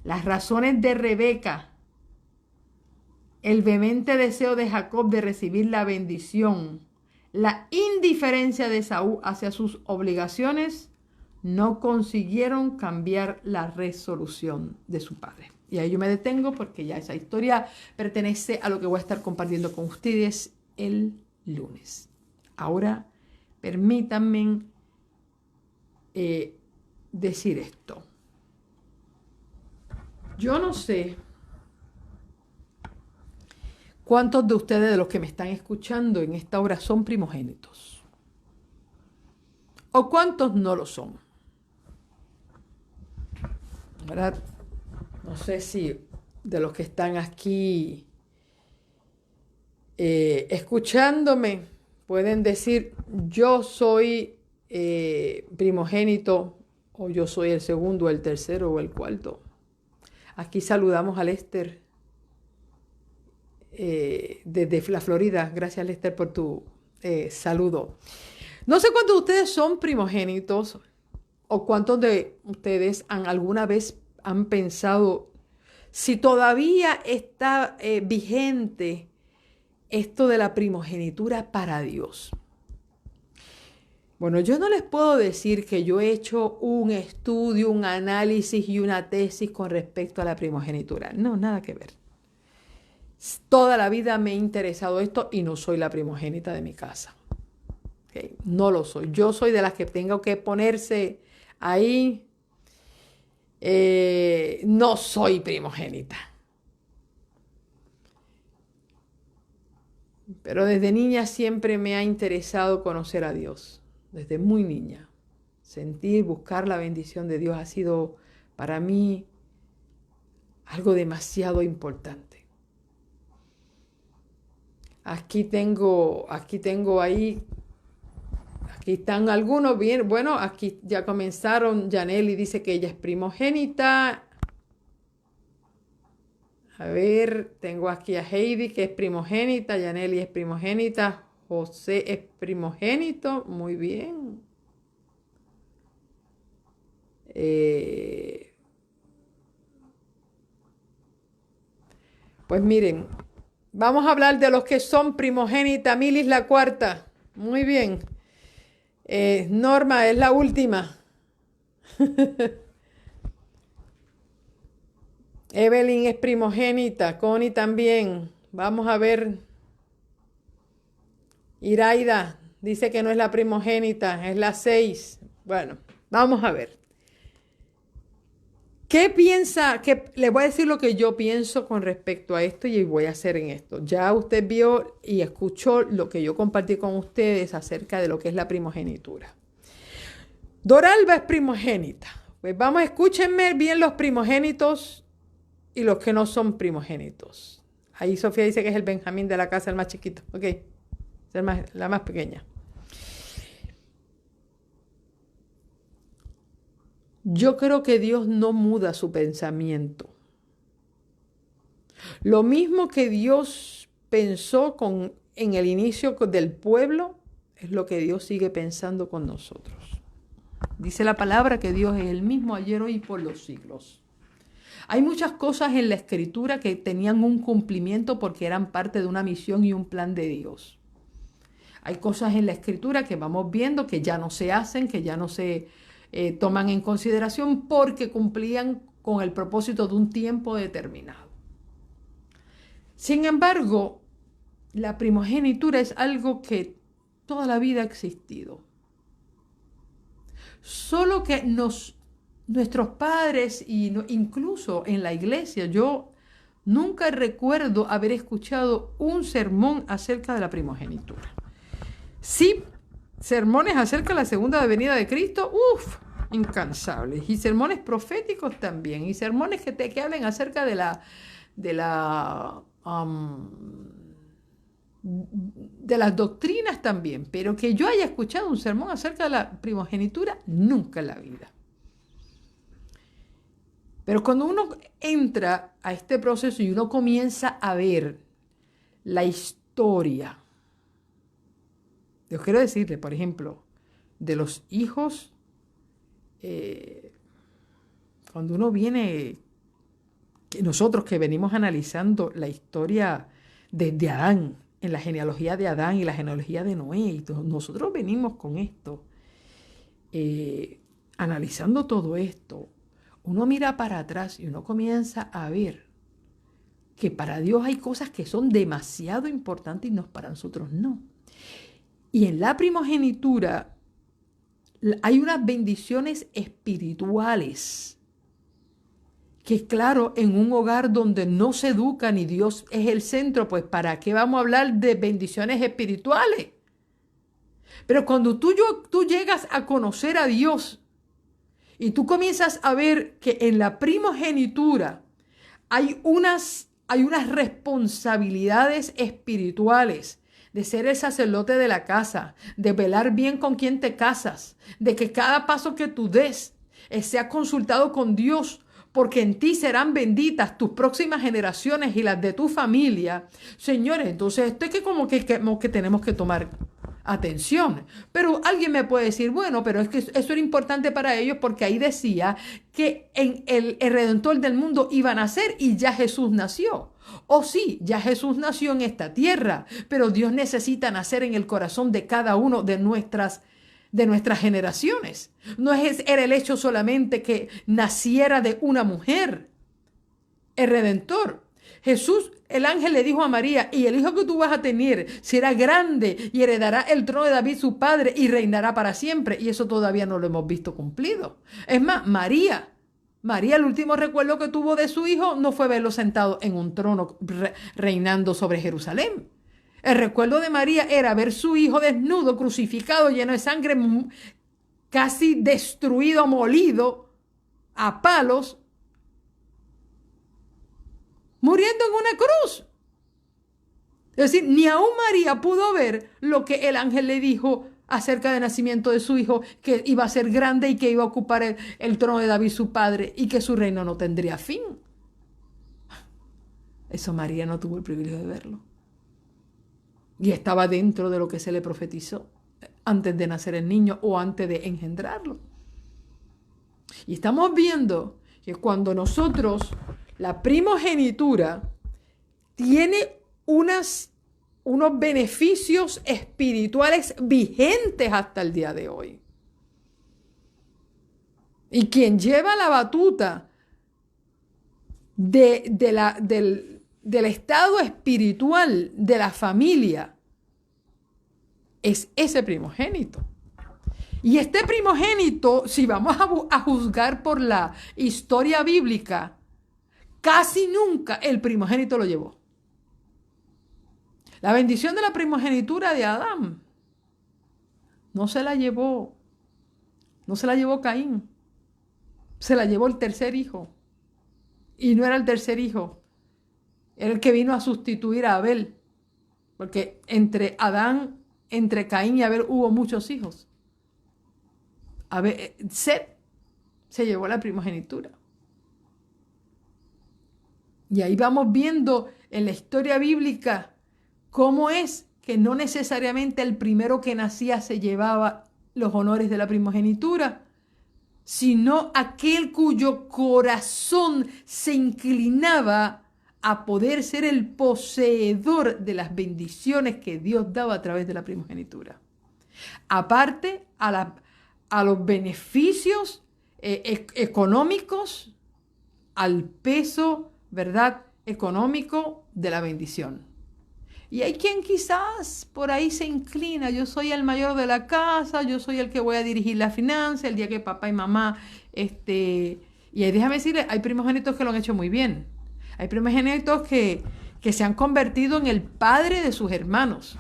Las razones de Rebeca, el vehemente deseo de Jacob de recibir la bendición, la indiferencia de Esaú hacia sus obligaciones, no consiguieron cambiar la resolución de su padre. Y ahí yo me detengo porque ya esa historia pertenece a lo que voy a estar compartiendo con ustedes el lunes. Ahora, permítanme decir esto. Yo no sé cuántos de ustedes, de los que me están escuchando en esta hora, son primogénitos. O cuántos no lo son. ¿Verdad? No sé si de los que están aquí escuchándome pueden decir: yo soy primogénito, o yo soy el segundo, el tercero o el cuarto. Aquí saludamos a Lester desde la Florida. Gracias, Lester, por tu saludo. No sé cuántos de ustedes son primogénitos o cuántos de ustedes alguna vez han pensado si todavía está vigente esto de la primogenitura para Dios. Bueno, yo no les puedo decir que yo he hecho un estudio, un análisis y una tesis con respecto a la primogenitura. No, nada que ver. Toda la vida me ha interesado esto y no soy la primogénita de mi casa. ¿Okay? No lo soy. Yo soy de las que tengo que ponerse ahí. No soy primogénita. Pero desde niña siempre me ha interesado conocer a Dios. Desde muy niña. Sentir, buscar la bendición de Dios ha sido para mí algo demasiado importante. Aquí tengo ahí, aquí están algunos bien, bueno, aquí ya comenzaron. Yaneli dice que ella es primogénita. A ver, tengo aquí a Heidi que es primogénita, Yaneli es primogénita, José es primogénito, muy bien. Pues miren, vamos a hablar de los que son primogénita. Milis la cuarta, muy bien. Norma es la última. Evelyn es primogénita, Connie también. Vamos a ver. Iraida dice que no es la primogénita, es la 6. Bueno, vamos a ver. ¿Qué piensa? Le voy a decir lo que yo pienso con respecto a esto y voy a hacer en esto. Ya usted vio y escuchó lo que yo compartí con ustedes acerca de lo que es la primogenitura. Doralba es primogénita. Pues vamos, escúchenme bien los primogénitos y los que no son primogénitos. Ahí Sofía dice que es el Benjamín de la casa, el más chiquito. Ok, es la más pequeña. Yo creo que Dios no muda su pensamiento. Lo mismo que Dios pensó en el inicio del pueblo, es lo que Dios sigue pensando con nosotros. Dice la palabra que Dios es el mismo ayer, hoy y por los siglos. Hay muchas cosas en la Escritura que tenían un cumplimiento porque eran parte de una misión y un plan de Dios. Hay cosas en la Escritura que vamos viendo que ya no se hacen, que ya no se toman en consideración porque cumplían con el propósito de un tiempo determinado. Sin embargo, la primogenitura es algo que toda la vida ha existido. Solo que nuestros padres, y incluso en la iglesia, yo nunca recuerdo haber escuchado un sermón acerca de la primogenitura. Sí, sermones acerca de la segunda venida de Cristo, incansables. Y sermones proféticos también. Y sermones que hablen acerca de las doctrinas también. Pero que yo haya escuchado un sermón acerca de la primogenitura, nunca en la vida. Pero cuando uno entra a este proceso y uno comienza a ver la historia, yo quiero decirle, por ejemplo, de los hijos, cuando uno viene, nosotros que venimos analizando la historia desde Adán, en la genealogía de Adán y la genealogía de Noé, y nosotros venimos con esto, analizando todo esto, uno mira para atrás y uno comienza a ver que para Dios hay cosas que son demasiado importantes y para nosotros no. Y en la primogenitura hay unas bendiciones espirituales que, claro, en un hogar donde no se educa ni Dios es el centro, pues ¿para qué vamos a hablar de bendiciones espirituales? Pero cuando tú llegas a conocer a Dios y tú comienzas a ver que en la primogenitura hay unas responsabilidades espirituales, de ser el sacerdote de la casa, de velar bien con quién te casas, de que cada paso que tú des sea consultado con Dios, porque en ti serán benditas tus próximas generaciones y las de tu familia. Señores, entonces esto es que tenemos que tomar atención. Pero alguien me puede decir, bueno, pero es que eso era importante para ellos porque ahí decía que en el Redentor del mundo iba a nacer y ya Jesús nació. Sí, ya Jesús nació en esta tierra, pero Dios necesita nacer en el corazón de cada uno de nuestras generaciones. No era el hecho solamente que naciera de una mujer el Redentor. Jesús, el ángel le dijo a María, y el hijo que tú vas a tener será grande y heredará el trono de David su padre y reinará para siempre. Y eso todavía no lo hemos visto cumplido. Es más, María, el último recuerdo que tuvo de su hijo no fue verlo sentado en un trono reinando sobre Jerusalén. El recuerdo de María era ver su hijo desnudo, crucificado, lleno de sangre, casi destruido, molido a palos, muriendo en una cruz. Es decir, ni aún María pudo ver lo que el ángel le dijo acerca del nacimiento de su hijo, que iba a ser grande y que iba a ocupar el trono de David su padre y que su reino no tendría fin. Eso María no tuvo el privilegio de verlo. Y estaba dentro de lo que se le profetizó antes de nacer el niño o antes de engendrarlo. Y estamos viendo que cuando nosotros, la primogenitura tiene unos beneficios espirituales vigentes hasta el día de hoy. Y quien lleva la batuta del estado espiritual de la familia es ese primogénito. Y este primogénito, si vamos a juzgar por la historia bíblica, casi nunca el primogénito lo llevó. La bendición de la primogenitura de Adán no se la llevó Caín, se la llevó el tercer hijo. Y no era el tercer hijo, era el que vino a sustituir a Abel, porque entre Caín y Abel hubo muchos hijos. Set se llevó la primogenitura. Y ahí vamos viendo en la historia bíblica cómo es que no necesariamente el primero que nacía se llevaba los honores de la primogenitura, sino aquel cuyo corazón se inclinaba a poder ser el poseedor de las bendiciones que Dios daba a través de la primogenitura. Aparte a los beneficios económicos, al peso, ¿verdad?, económico de la bendición. Y hay quien quizás por ahí se inclina, yo soy el mayor de la casa, yo soy el que voy a dirigir la finanza, el día que papá y mamá, y ahí déjame decirle, hay primogénitos que lo han hecho muy bien. Hay primogénitos que se han convertido en el padre de sus hermanos.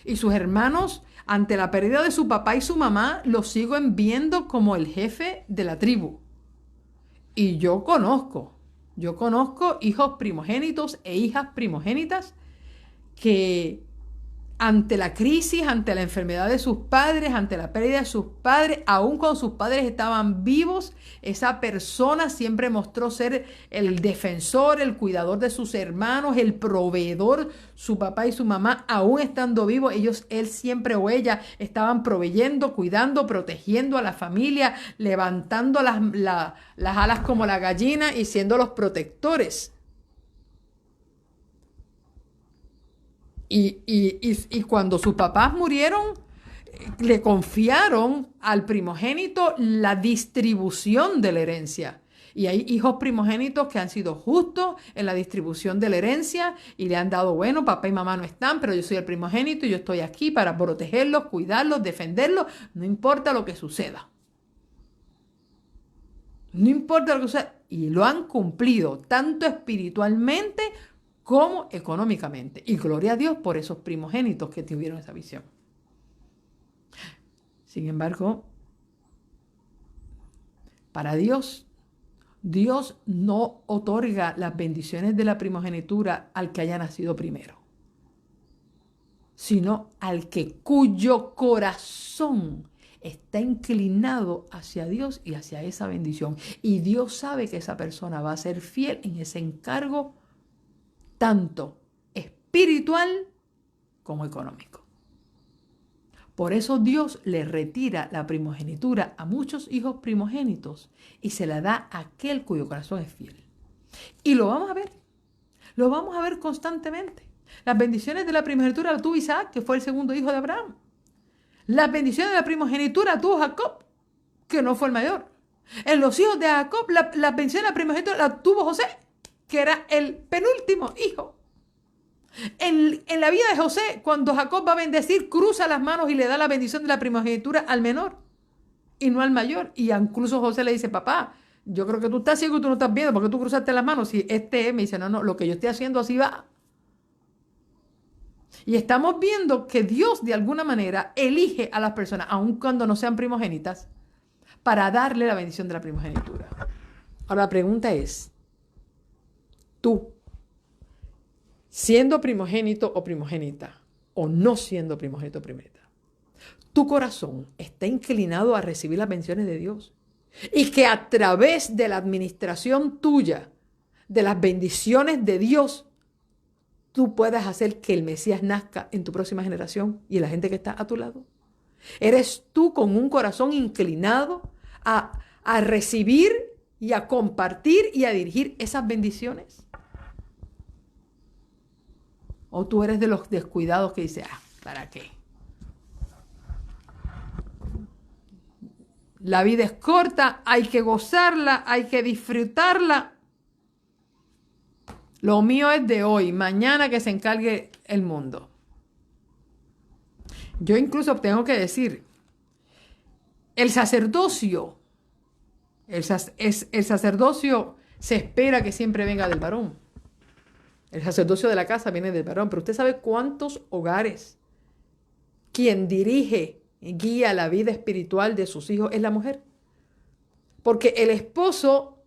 Y sus hermanos, ante la pérdida de su papá y su mamá, los siguen viendo como el jefe de la tribu. Y yo conozco hijos primogénitos e hijas primogénitas que ante la crisis, ante la enfermedad de sus padres, ante la pérdida de sus padres, aun cuando sus padres estaban vivos, esa persona siempre mostró ser el defensor, el cuidador de sus hermanos, el proveedor. Su papá y su mamá, aún estando vivos, él siempre o ella estaban proveyendo, cuidando, protegiendo a la familia, levantando las alas como la gallina y siendo los protectores. Y cuando sus papás murieron, le confiaron al primogénito la distribución de la herencia. Y hay hijos primogénitos que han sido justos en la distribución de la herencia y le han dado, bueno, papá y mamá no están, pero yo soy el primogénito y yo estoy aquí para protegerlos, cuidarlos, defenderlos, no importa lo que suceda. No importa lo que suceda. Y lo han cumplido, tanto espiritualmente como económicamente. Y gloria a Dios por esos primogénitos que tuvieron esa visión. Sin embargo, para Dios no otorga las bendiciones de la primogenitura al que haya nacido primero, sino al cuyo corazón está inclinado hacia Dios y hacia esa bendición. Y Dios sabe que esa persona va a ser fiel en ese encargo, tanto espiritual como económico. Por eso Dios le retira la primogenitura a muchos hijos primogénitos y se la da a aquel cuyo corazón es fiel. Y lo vamos a ver constantemente. Las bendiciones de la primogenitura las tuvo Isaac, que fue el segundo hijo de Abraham. Las bendiciones de la primogenitura tuvo Jacob, que no fue el mayor. En los hijos de Jacob, la bendición de la primogenitura la tuvo José, que era el penúltimo hijo. En la vida de José, cuando Jacob va a bendecir, cruza las manos y le da la bendición de la primogenitura al menor y no al mayor. Y incluso José le dice, papá, yo creo que tú estás ciego y tú no estás viendo, ¿por qué tú cruzaste las manos? Y me dice, no, lo que yo estoy haciendo así va. Y estamos viendo que Dios de alguna manera elige a las personas, aun cuando no sean primogénitas, para darle la bendición de la primogenitura. Ahora la pregunta es, ¿tú siendo primogénito o primogénita, o no siendo primogénito o primogénita, tu corazón está inclinado a recibir las bendiciones de Dios y que a través de la administración tuya, de las bendiciones de Dios, tú puedas hacer que el Mesías nazca en tu próxima generación y en la gente que está a tu lado. ¿Eres tú con un corazón inclinado a recibir y a compartir y a dirigir esas bendiciones? ¿O tú eres de los descuidados que dice, ¿para qué? La vida es corta, hay que gozarla, hay que disfrutarla. Lo mío es de hoy, mañana que se encargue el mundo. Yo incluso tengo que decir, el sacerdocio se espera que siempre venga del varón. El sacerdocio de la casa viene del varón, pero usted sabe cuántos hogares quien dirige y guía la vida espiritual de sus hijos es la mujer. Porque el esposo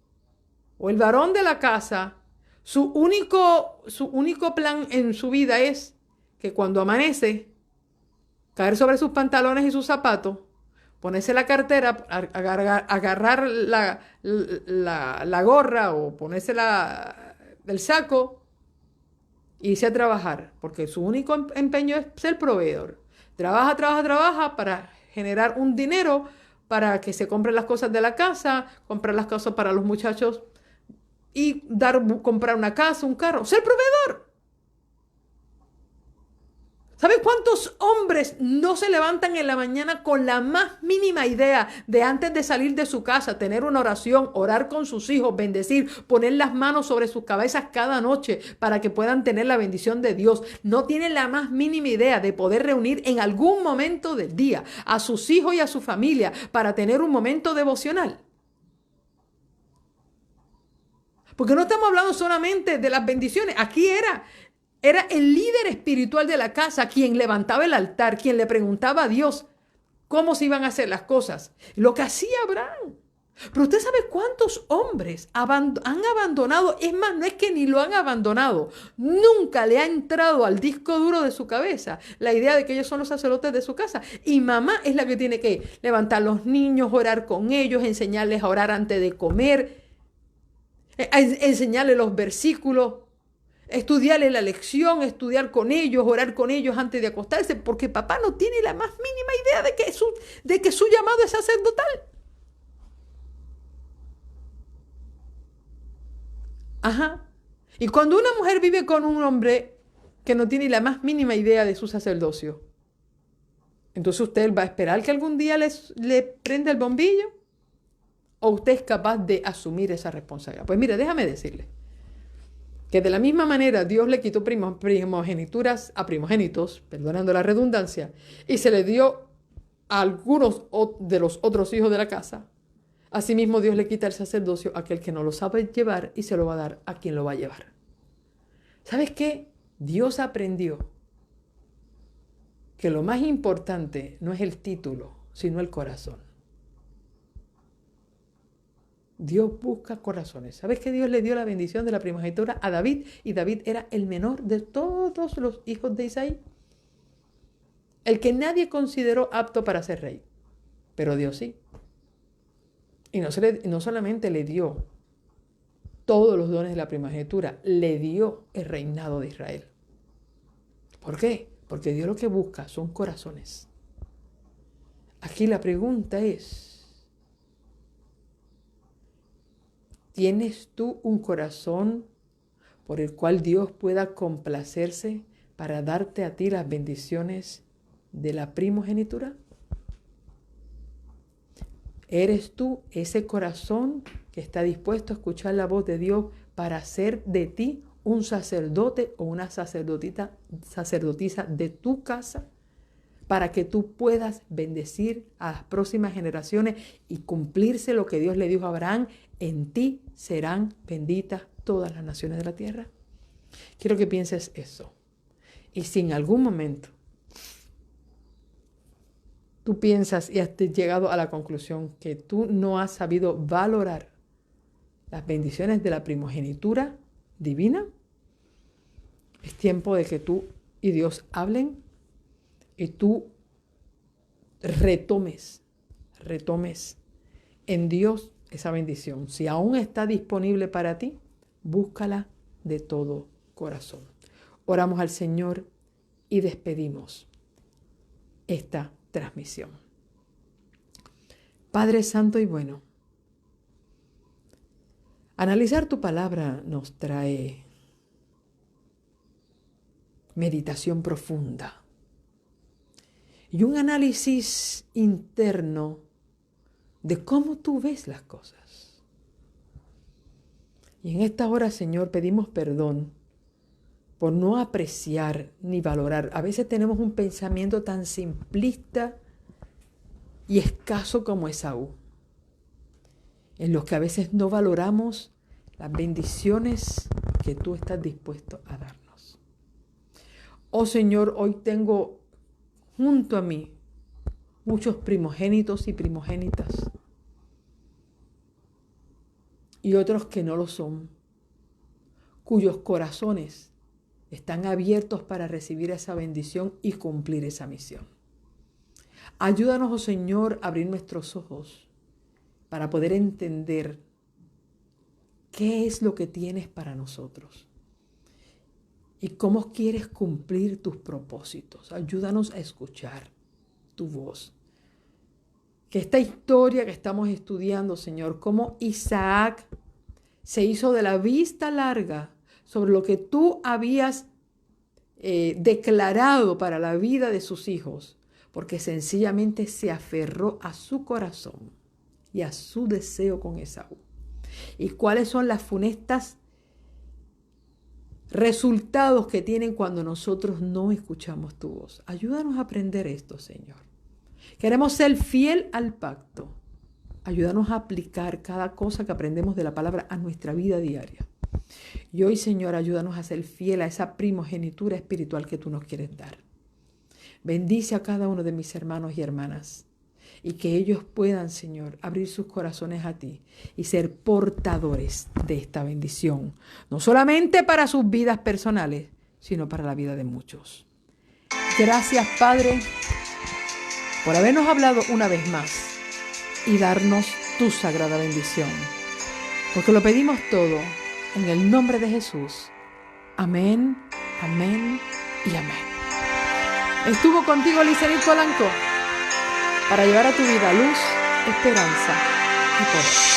o el varón de la casa, su único plan en su vida es que cuando amanece, caer sobre sus pantalones y sus zapatos, ponerse la cartera, agarrar la gorra o ponerse el saco e irse a trabajar, porque su único empeño es ser proveedor. Trabaja para generar un dinero para que se compren las cosas de la casa, comprar las cosas para los muchachos y comprar una casa, un carro, ser proveedor. ¿Saben cuántos hombres no se levantan en la mañana con la más mínima idea de antes de salir de su casa, tener una oración, orar con sus hijos, bendecir, poner las manos sobre sus cabezas cada noche para que puedan tener la bendición de Dios? No tienen la más mínima idea de poder reunir en algún momento del día a sus hijos y a su familia para tener un momento devocional. Porque no estamos hablando solamente de las bendiciones. Aquí era el líder espiritual de la casa quien levantaba el altar, quien le preguntaba a Dios cómo se iban a hacer las cosas. Lo que hacía Abraham. Pero usted sabe cuántos hombres han abandonado. Es más, no es que ni lo han abandonado. Nunca le ha entrado al disco duro de su cabeza la idea de que ellos son los sacerdotes de su casa. Y mamá es la que tiene que levantar a los niños, orar con ellos, enseñarles a orar antes de comer, enseñarles los versículos, estudiarles la lección, estudiar con ellos, orar con ellos antes de acostarse, porque papá no tiene la más mínima idea de que su llamado es sacerdotal. Ajá. Y cuando una mujer vive con un hombre que no tiene la más mínima idea de su sacerdocio, entonces usted va a esperar que algún día le prenda el bombillo, o usted es capaz de asumir esa responsabilidad. Pues mire, déjame decirle que de la misma manera Dios le quitó primogenituras a primogénitos, perdonando la redundancia, y se le dio a algunos de los otros hijos de la casa. Asimismo, Dios le quita el sacerdocio a aquel que no lo sabe llevar y se lo va a dar a quien lo va a llevar. ¿Sabes qué? Dios aprendió que lo más importante no es el título, sino el corazón. Dios busca corazones. ¿Sabes que Dios le dio la bendición de la primogenitura a David? Y David era el menor de todos los hijos de Isaí. El que nadie consideró apto para ser rey. Pero Dios sí. Y no solamente le dio todos los dones de la primogenitura, le dio el reinado de Israel. ¿Por qué? Porque Dios lo que busca son corazones. Aquí la pregunta es, ¿tienes tú un corazón por el cual Dios pueda complacerse para darte a ti las bendiciones de la primogenitura? ¿Eres tú ese corazón que está dispuesto a escuchar la voz de Dios para hacer de ti un sacerdote o una sacerdotisa de tu casa? Para que tú puedas bendecir a las próximas generaciones y cumplirse lo que Dios le dijo a Abraham: en ti serán benditas todas las naciones de la tierra. Quiero que pienses eso. Y si en algún momento tú piensas y has llegado a la conclusión que tú no has sabido valorar las bendiciones de la primogenitura divina, Es tiempo de que tú y Dios hablen y tú retomes en Dios esa bendición. Si aún está disponible para ti, búscala de todo corazón. Oramos al Señor y despedimos esta transmisión. Padre Santo y bueno, analizar tu palabra nos trae meditación profunda y un análisis interno de cómo tú ves las cosas. Y en esta hora, Señor, pedimos perdón por no apreciar ni valorar. A veces tenemos un pensamiento tan simplista y escaso como Esaú, en los que a veces no valoramos las bendiciones que tú estás dispuesto a darnos. Oh Señor, hoy tengo junto a mí muchos primogénitos y primogénitas y otros que no lo son, cuyos corazones están abiertos para recibir esa bendición y cumplir esa misión. Ayúdanos, oh Señor, a abrir nuestros ojos para poder entender qué es lo que tienes para nosotros y cómo quieres cumplir tus propósitos. Ayúdanos a escuchar tu voz. Que esta historia que estamos estudiando, Señor, cómo Isaac se hizo de la vista larga sobre lo que tú habías declarado para la vida de sus hijos, porque sencillamente se aferró a su corazón y a su deseo con Esaú. ¿Y cuáles son las funestas resultados que tienen cuando nosotros no escuchamos tu voz? Ayúdanos a aprender esto, Señor. Queremos ser fiel al pacto. Ayúdanos a aplicar cada cosa que aprendemos de la palabra a nuestra vida diaria. Y hoy, Señor, ayúdanos a ser fiel a esa primogenitura espiritual que tú nos quieres dar. Bendice a cada uno de mis hermanos y hermanas y que ellos puedan, Señor, abrir sus corazones a ti y ser portadores de esta bendición, no solamente para sus vidas personales, sino para la vida de muchos. Gracias, Padre, por habernos hablado una vez más y darnos tu sagrada bendición, porque lo pedimos todo en el nombre de Jesús. Amén, amén y amén. Estuvo contigo Licenit Polanco para llevar a tu vida luz, esperanza y poder.